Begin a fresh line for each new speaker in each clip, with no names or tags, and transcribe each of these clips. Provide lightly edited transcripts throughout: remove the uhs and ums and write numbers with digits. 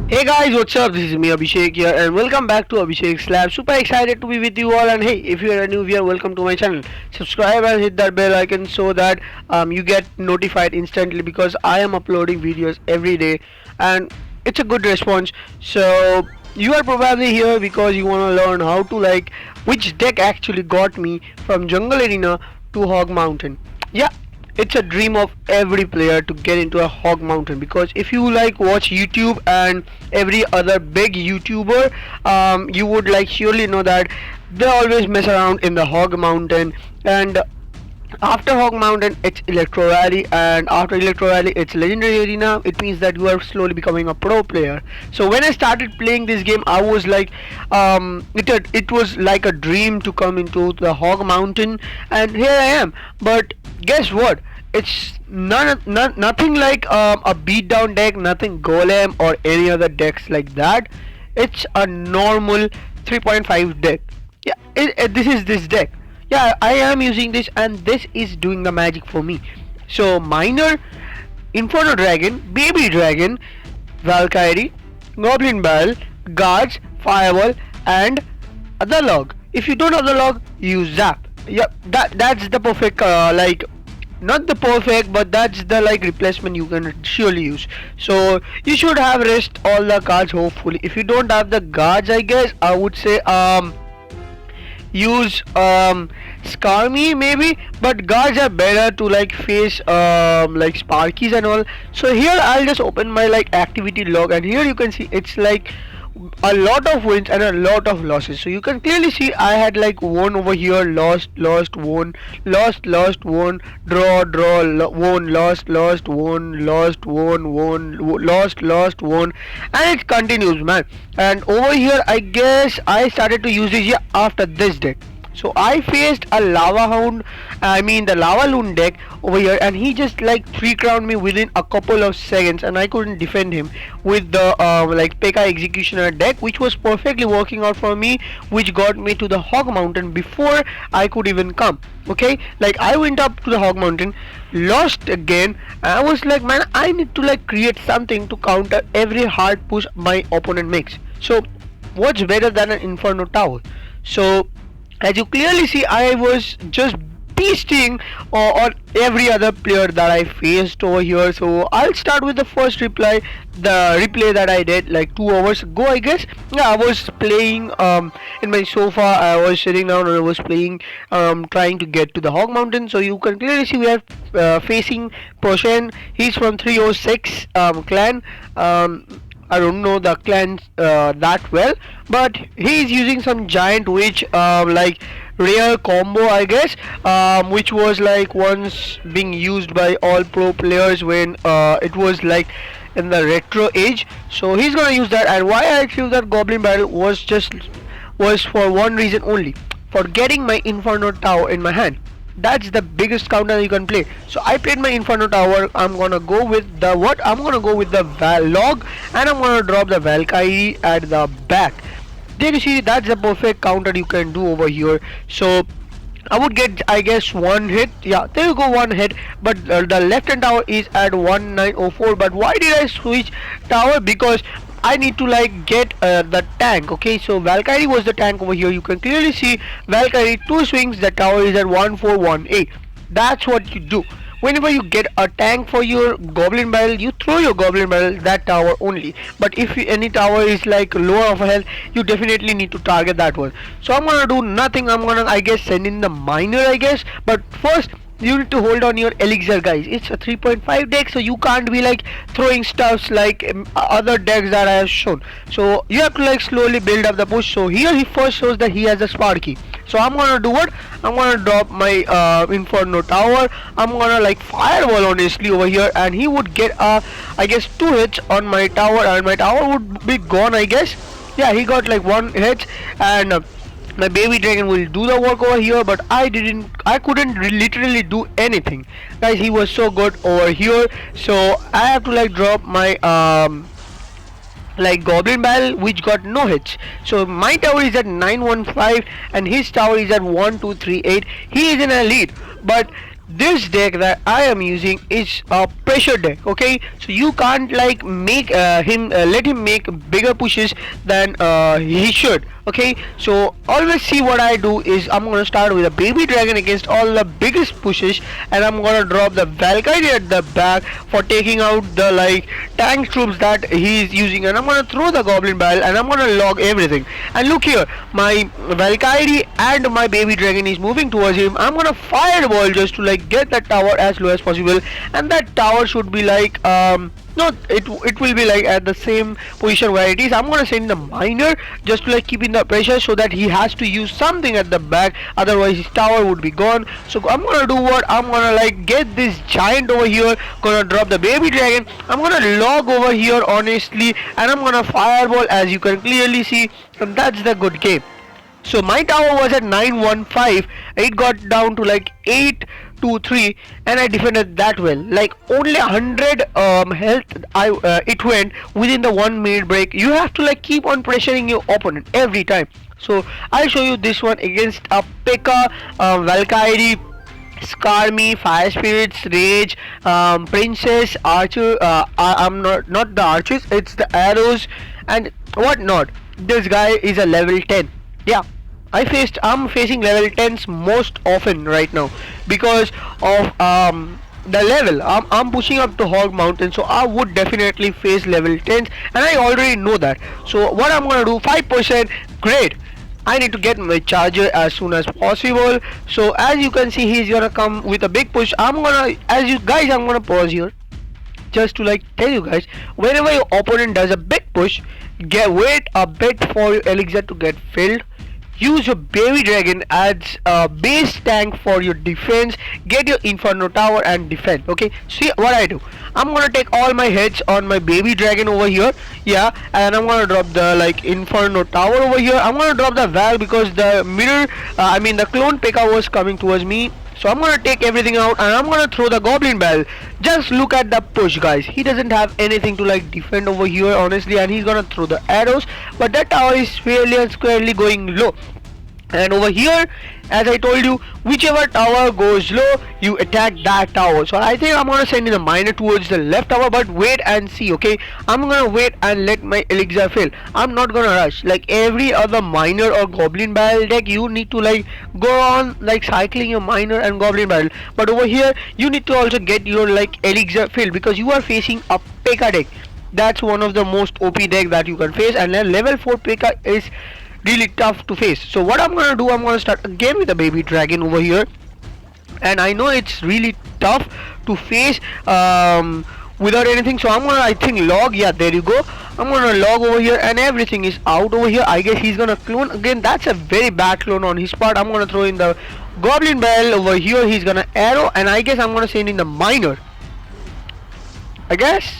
Hey guys, what's up? This is me Abhishek here and welcome back to Abhishek's Lab. Super excited to be with you all, and hey, if you are a new viewer, welcome to my channel. Subscribe and hit that bell icon so that you get notified instantly because I am uploading videos every day and it's a good response. So you are probably here because you want to learn how to which deck actually got me from Jungle Arena to Hog Mountain. Yeah, it's a dream of every player to get into a hog mountain, because if you watch YouTube and every other big YouTuber, you would surely know that they always mess around in the hog mountain. And after hog mountain it's electro rally, and after electro rally it's legendary arena. It means that you are slowly becoming a pro player. So when I started playing this game, I was it was like a dream to come into the hog mountain, and here I am. But guess what, it's nothing like a beatdown deck, nothing golem or any other decks like that. It's a normal 3.5 deck. Yeah, this is this deck. Yeah, I am using this and this is doing the magic for me. So miner, Inferno dragon, baby dragon, Valkyrie, goblin barrel, guards, fireball, and the log. If you don't have the log, use zap. Yeah, that's the perfect not the perfect, but that's the replacement you can surely use. So you should have rest all the cards hopefully. If you don't have the guards, I guess I would say use Skarmy maybe, but guards are better to face Sparkies and all. So here I'll just open my activity log, and here you can see it's a lot of wins and a lot of losses. So you can clearly see I had won over here, lost, won, lost, won, draw, won, lost, won, lost, won, and it continues, man. And over here I guess I started to use this after this deck. So I faced a lava hound, the lava loon deck over here, and he just 3-crowned me within a couple of seconds, and I couldn't defend him with the P.E.K.K.A. Executioner deck, which was perfectly working out for me, which got me to the hog mountain before I could even come. Okay, I went up to the hog mountain, lost again, and I was like, man, I need to create something to counter every hard push my opponent makes. So what's better than an Inferno tower? So as you clearly see, I was just beasting on every other player that I faced over here. So I'll start with the first replay that I did 2 hours ago, I guess. Yeah, I was playing in my sofa. I was sitting down and I was playing, trying to get to the hog mountain. So you can clearly see we are facing Persian. He's from 306 clan. I don't know the clans that well, but he's using some giant witch rare combo, I guess, which was once being used by all pro players when it was in the retro age. So he's gonna use that, and why I choose that goblin barrel was for one reason only: for getting my Inferno tower in my hand. That's the biggest counter you can play. So I played my Inferno tower. I'm gonna go with the I'm gonna go with the log, and I'm gonna drop the Valkyrie at the back. There you see, that's the perfect counter you can do over here. So I would get, I guess, 1 hit. Yeah, there you go, 1 hit. But the left hand tower is at 1904. But why did I switch tower? Because I need to get the tank. Okay, so Valkyrie was the tank over here. You can clearly see Valkyrie 2 swings, the tower is at 1418. That's what you do. Whenever you get a tank for your goblin barrel, you throw your goblin barrel that tower only. But if any tower is lower of a health, you definitely need to target that one. So I'm gonna do nothing. I'm gonna, I guess, send in the miner, I guess. But first you need to hold on your elixir, guys. It's a 3.5 deck, so you can't be throwing stuffs other decks that I have shown. So you have to slowly build up the push. So here he first shows that he has a Sparky. So I'm gonna do what? I'm gonna drop my Inferno tower. I'm gonna fireball honestly over here, and he would get I guess 2 hits on my tower, and my tower would be gone, I guess. Yeah, he got 1 hit, and my baby dragon will do the work over here, but I couldn't literally do anything, guys. He was so good over here. So I have to drop my goblin barrel, which got no hits. So my tower is at 915 and his tower is at 1238. He is in a lead, but this deck that I am using is a pressure deck. Okay, so you can't like make him let him make bigger pushes than he should. Okay, so always see what I do is I'm gonna start with a baby dragon against all the biggest pushes, and I'm gonna drop the Valkyrie at the back for taking out the like tank troops that he's using, and I'm gonna throw the goblin barrel and I'm gonna log everything. And look here, my Valkyrie and my baby dragon is moving towards him. I'm gonna fireball just to like get that tower as low as possible, and that tower should be like no, it will be like at the same position where it is. I'm gonna send the miner just to like keep in the pressure so that he has to use something at the back, otherwise his tower would be gone. So I'm gonna do what, I'm gonna like get this giant over here, gonna drop the baby dragon, I'm gonna log over here honestly, and I'm gonna fireball as you can clearly see, and that's the good game. So my tower was at 915, it got down to like 823, and I defended that well. Like only 100 health it went within the 1 minute break. You have to like keep on pressuring your opponent every time. So I'll show you this one against a P.E.K.K.A, Valkyrie, Skarmy, Fire Spirits, Rage, Princess, Archer. I'm not the archers, it's the arrows and whatnot. This guy is a level 10. Yeah, I'm facing level 10s most often right now because of the level. I'm pushing up to HOG Mountain, so I would definitely face level 10s, and I already know that. So what I'm gonna do, 5%, great. I need to get my charger as soon as possible. So as you can see, he's gonna come with a big push. I'm gonna pause here just to like tell you guys, whenever your opponent does a big push, wait a bit for your elixir to get filled. Use your baby dragon as a base tank for your defense. Get your Inferno tower and defend. Okay, see what I do, I'm gonna take all my hits on my baby dragon over here. Yeah, and I'm gonna drop the like Inferno tower over here. I'm gonna drop the Valk because the mirror the clone P.E.K.K.A was coming towards me. So I'm gonna take everything out and I'm gonna throw the goblin barrel. Just look at the push, guys. He doesn't have anything to like defend over here honestly, and he's gonna throw the arrows, but that tower is fairly and squarely going low. And over here, as I told you, whichever tower goes low, you attack that tower. So I think I'm gonna send in a miner towards the left tower, but wait and see. Okay, I'm gonna wait and let my elixir fill. I'm not gonna rush like every other miner or goblin barrel deck. You need to like go on like cycling your miner and goblin barrel, but over here you need to also get your like elixir filled because you are facing a P.E.K.K.A deck. That's one of the most OP deck that you can face, and then level 4 P.E.K.K.A is really tough to face. So what I'm gonna do, I'm gonna start again with a baby dragon over here, and I know it's really tough to face without anything. So I'm gonna, I think, log. Yeah, there you go. I'm gonna log over here, and everything is out over here. I guess he's gonna clone again. That's a very bad clone on his part. I'm gonna throw in the goblin barrel over here. He's gonna arrow, and I guess I'm gonna send in the miner, I guess,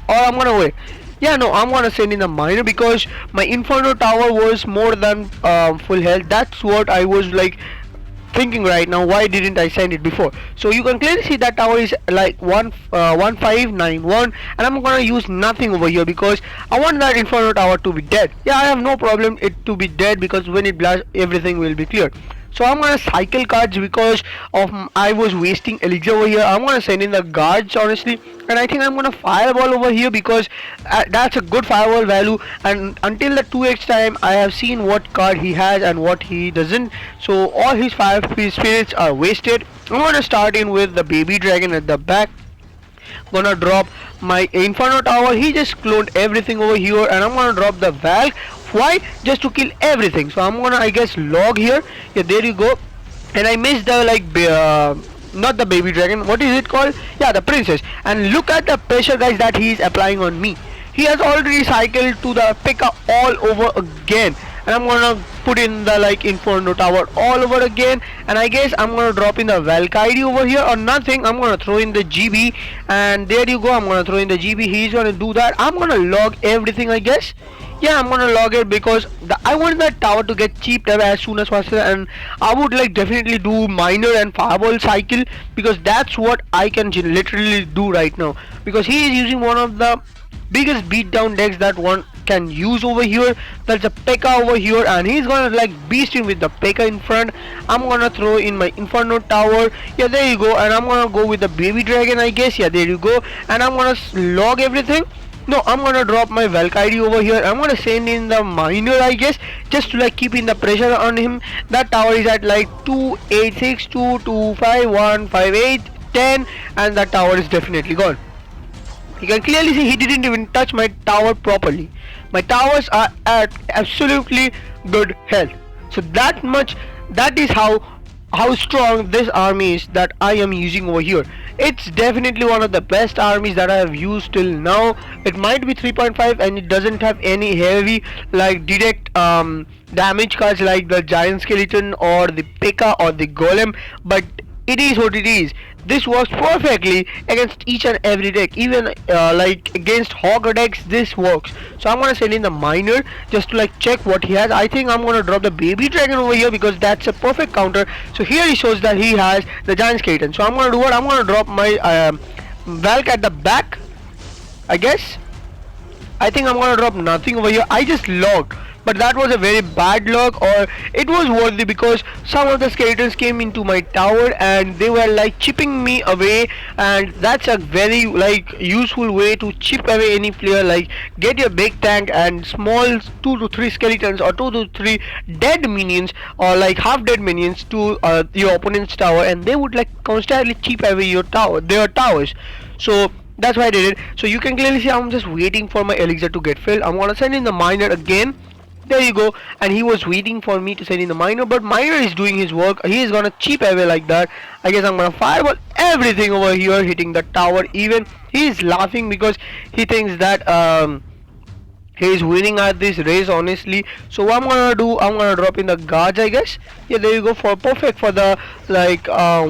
or I'm gonna wait. Yeah, no, I'm gonna send in the miner because my Inferno tower was more than full health. That's what I was like thinking right now. Why didn't I send it before? So you can clearly see that tower is like 1591, and I'm gonna use nothing over here because I want that Inferno tower to be dead. Yeah, I have no problem it to be dead because when it blasts, everything will be cleared. So I'm gonna cycle cards because of I was wasting elixir over here. I'm gonna send in the guards honestly, and I think I'm gonna fireball over here because that's a good fireball value, and until the 2x time I have seen what card he has and what he doesn't, so all his fire spirits are wasted. I'm gonna start in with the baby dragon at the back. Gonna drop my Inferno tower. He just cloned everything over here, and I'm gonna drop the Valk. Why? Just to kill everything. So I'm gonna, I guess, log here. Yeah, there you go. And I missed the like not the baby dragon, what is it called? Yeah, the princess. And look at the pressure, guys, that he is applying on me. He has already cycled to the P.E.K.K.A all over again, and I'm gonna put in the like Inferno tower all over again, and I guess I'm gonna drop in the Valkyrie over here or nothing. I'm gonna throw in the GB, and there you go. I'm gonna throw in the GB. He's gonna do that. I'm gonna log everything, I guess. Yeah, I'm gonna log it because I want that tower to get cheaped up as soon as possible, and I would like definitely do miner and fireball cycle because that's what I can literally do right now, because he is using one of the biggest beatdown decks that can use over here. That's a P.E.K.K.A over here, and he's gonna like beast him with the P.E.K.K.A in front. I'm gonna throw in my Inferno tower. Yeah, there you go. And I'm gonna go with the baby dragon, I guess. Yeah, there you go. And I'm gonna log everything. No, I'm gonna drop my Valk ID over here. I'm gonna send in the miner, I guess, just to like keeping the pressure on him. That tower is at like 28622515810, and that tower is definitely gone. You can clearly see he didn't even touch my tower properly. My towers are at absolutely good health. So that is how strong this army is that I am using over here. It's definitely one of the best armies that I have used till now. It might be 3.5 and it doesn't have any heavy like direct damage cards like the giant skeleton or the P.E.K.K.A or the golem, but it is what it is. This works perfectly against each and every deck, even like against HOG decks this works. So I'm gonna send in the miner just to like check what he has. I think I'm gonna drop the baby dragon over here because that's a perfect counter. So here he shows that he has the giant skeleton. So I'm gonna do what? I'm gonna drop my Valk at the back, I guess. I think I'm gonna drop nothing over here. I just logged, but that was a very bad log, or it was worthy because some of the skeletons came into my tower and they were like chipping me away, and that's a very like useful way to chip away any player. Like get your big tank and small 2 to 3 skeletons or 2 to 3 dead minions or like half dead minions to your opponent's tower, and they would like constantly chip away their towers. So that's why I did it. So you can clearly see I'm just waiting for my elixir to get filled. I'm gonna send in the miner again. There you go. And he was waiting for me to send in the miner, but miner is doing his work. He is gonna chip away like that. I guess I'm gonna fireball everything over here, hitting the tower. Even he is laughing because he thinks that he is winning at this race, honestly. So what I'm gonna do, I'm gonna drop in the guards, I guess. Yeah, there you go. For perfect for the like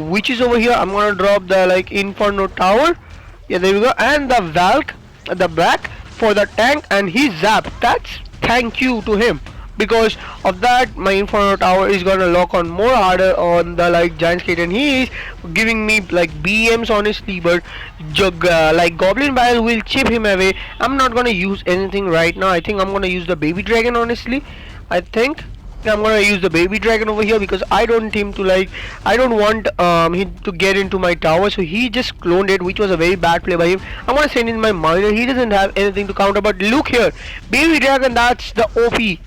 witches over here. I'm gonna drop the like Inferno tower. Yeah, there we go. And the Valk at the back for the tank, and he zapped. That's thank you to him. Because of that, my Inferno tower is gonna lock on more harder on the like giant skeleton. He is giving me like BMs, honestly, but like Goblin Barrel will chip him away. I'm not gonna use anything right now. I think I'm gonna use the baby dragon, honestly. I think I'm gonna use the baby dragon over here because I don't want him to get into my tower. So he just cloned it, which was a very bad play by him. I'm gonna send in my miner. He doesn't have anything to counter, but look here, baby dragon, that's the OP.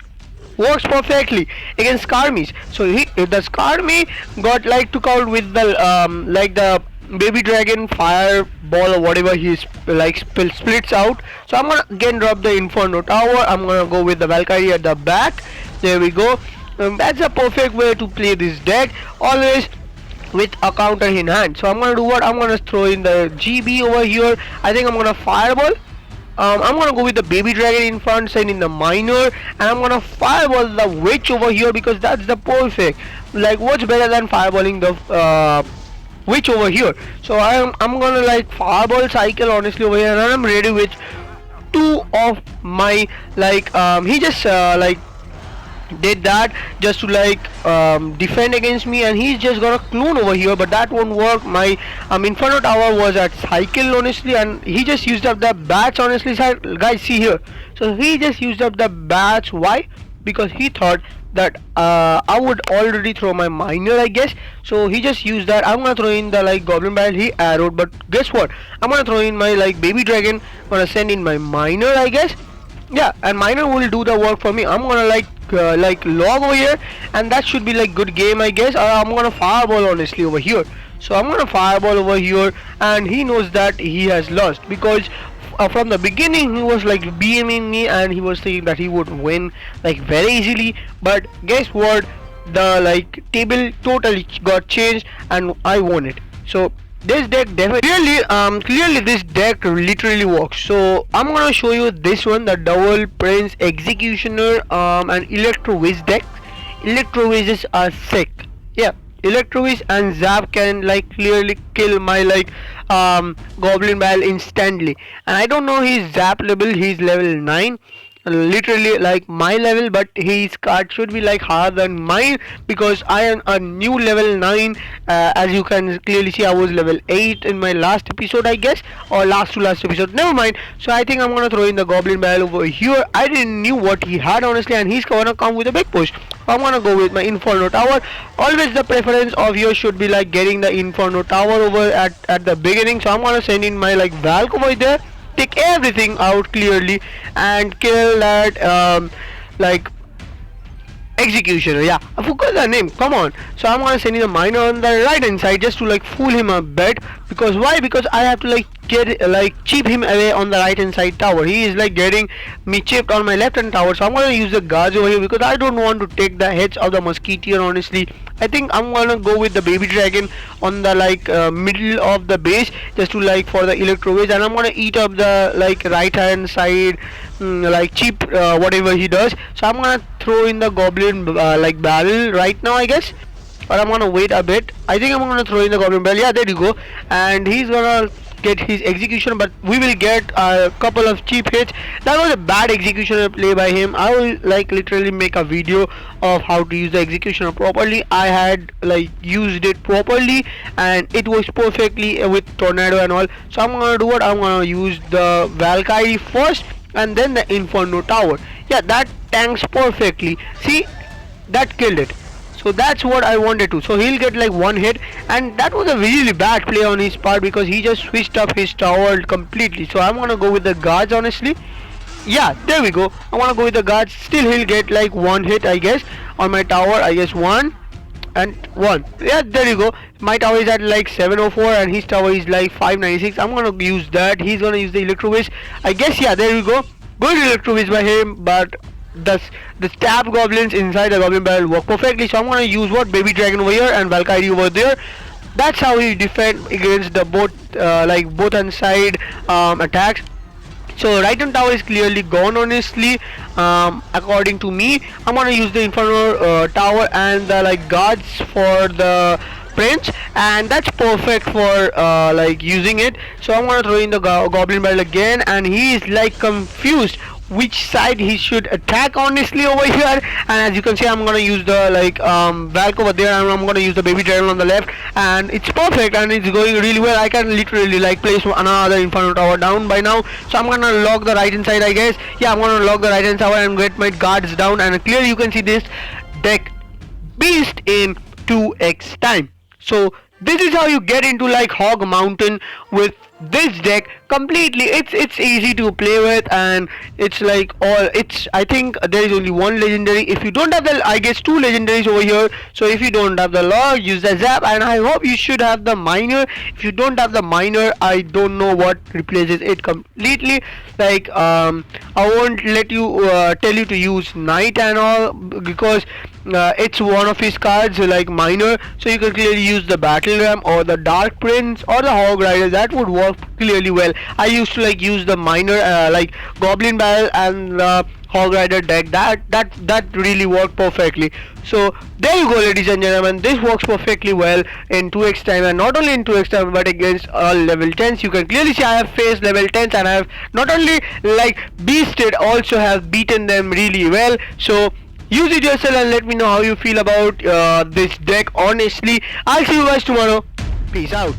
Works perfectly against Skarmies. So the Skarmy got like took out with the like the baby dragon fireball or whatever he's like splits out. So I'm gonna again drop the Inferno tower. I'm gonna go with the Valkyrie at the back. There we go. That's a perfect way to play this deck, always with a counter in hand. So I'm gonna do what? I'm gonna throw in the GB over here. I think I'm gonna fireball. I'm gonna go with the baby dragon in front, send in the miner, and I'm gonna fireball the witch over here because that's the perfect. Like, what's better than fireballing the witch over here? So I'm gonna like fireball cycle honestly over here, and I'm ready with 2 of my like he just like did that just to like defend against me, and he's just gonna clone over here, but that won't work. My Inferno tower was at cycle honestly, and he just used up the bats honestly. Guys, see here, so he just used up the bats. Why? Because he thought that I would already throw my miner, I guess. So he just used that. I'm gonna throw in the like goblin barrel. He arrowed, but guess what? I'm gonna throw in my like baby dragon. Gonna send in my miner, I guess. Yeah, and miner will do the work for me. I'm gonna like log over here, and that should be like good game, I guess. I'm gonna fireball honestly over here. So I'm gonna fireball over here, and he knows that he has lost because from the beginning he was like BMing me, and he was thinking that he would win like very easily. But guess what? The like table totally got changed, and I won it. So this deck definitely clearly this deck literally works. So I'm gonna show you this one, the Double Prince Executioner and Electro-Wiz deck. Electro-Wizes are sick. Yeah, Electro-Wiz and Zap can like clearly kill my like Goblin Barrel instantly. And I don't know his Zap level, he's level 9. literally like my level, but his card should be like higher than mine because I am a new level 9. As you can clearly see, I was level 8 in my last episode, I guess, or last to last episode, never mind. So I think I'm gonna throw in the Goblin Barrel over here. I didn't knew what he had honestly, and he's gonna come with a big push. I'm gonna go with my Inferno Tower. Always the preference of yours should be like getting the Inferno Tower over at the beginning. So I'm gonna send in my like Valk over there, take everything out clearly, and kill that like executioner. Yeah, I forgot the name, come on. So I'm gonna send in a miner on the right hand side just to like fool him a bit, because why, because I have to like get like chip him away on the right hand side tower. He is like getting me chipped on my left hand tower, so I'm gonna use the guards over here because I don't want to take the heads of the musketeer honestly. I think I'm gonna go with the baby dragon on the like middle of the base just to like for the electro waves, and I'm gonna eat up the like right hand side like cheap whatever he does. So I'm gonna throw in the goblin like barrel right now I guess, but I'm gonna wait a bit. I think I'm gonna throw in the goblin barrel. Yeah, there you go, and he's gonna get his execution, but we will get a couple of cheap hits. That was a bad executioner play by him. I will like literally make a video of how to use the executioner properly. I had like used it properly and it works perfectly with tornado and all. So I'm gonna do what, I'm gonna use the Valkyrie first and then the Inferno Tower. Yeah, that tanks perfectly. See, that killed it. So that's what I wanted to. So he'll get like one hit, and that was a really bad play on his part because he just switched up his tower completely. So I'm gonna go with the guards honestly. Yeah, there we go. I wanna go with the guards. Still he'll get like one hit I guess on my tower. I guess one and one. Yeah, there you go. My tower is at like 704 and his tower is like 596. I'm gonna use that. He's gonna use the electro wish I guess. Yeah, there we go. Good electro wish by him, but the stab goblins inside the goblin barrel work perfectly. So I'm gonna use what, baby dragon over here and Valkyrie over there. That's how he defend against the both like both hand side attacks. So right hand tower is clearly gone honestly. According to me, I'm gonna use the Inferno tower and the like guards for the prince, and that's perfect for like using it. So I'm gonna throw in the goblin barrel again, and he is like confused which side he should attack honestly over here. And as you can see, I'm gonna use the like Valk over there, and I'm gonna use the baby dragon on the left, and it's perfect and it's going really well. I can literally like place another Inferno tower down by now. So I'm gonna lock the right hand side I guess. Yeah, I'm gonna lock the right hand tower and get my guards down, and clearly you can see this deck beast in 2x time. So this is how you get into like HOG Mountain with this deck completely. It's easy to play with, and it's like all it's I think there is only one legendary. If you don't have the, I guess, two legendaries over here. So if you don't have the log, use the zap, and I hope you should have the miner. If you don't have the miner, I don't know what replaces it completely. Like I won't let you tell you to use knight and all because it's one of his cards like miner. So you can clearly use the battle ram or the dark prince or the hog rider. That would work clearly well. I used to like use the miner like goblin barrel and the hog rider deck. That really worked perfectly. So there you go ladies and gentlemen, this works perfectly well in 2x time, and not only in 2x time but against all level 10s. You can clearly see I have faced level 10s and I have not only like beasted, also have beaten them really well. So use it yourself and let me know how you feel about this deck honestly. I'll see you guys tomorrow. Peace out.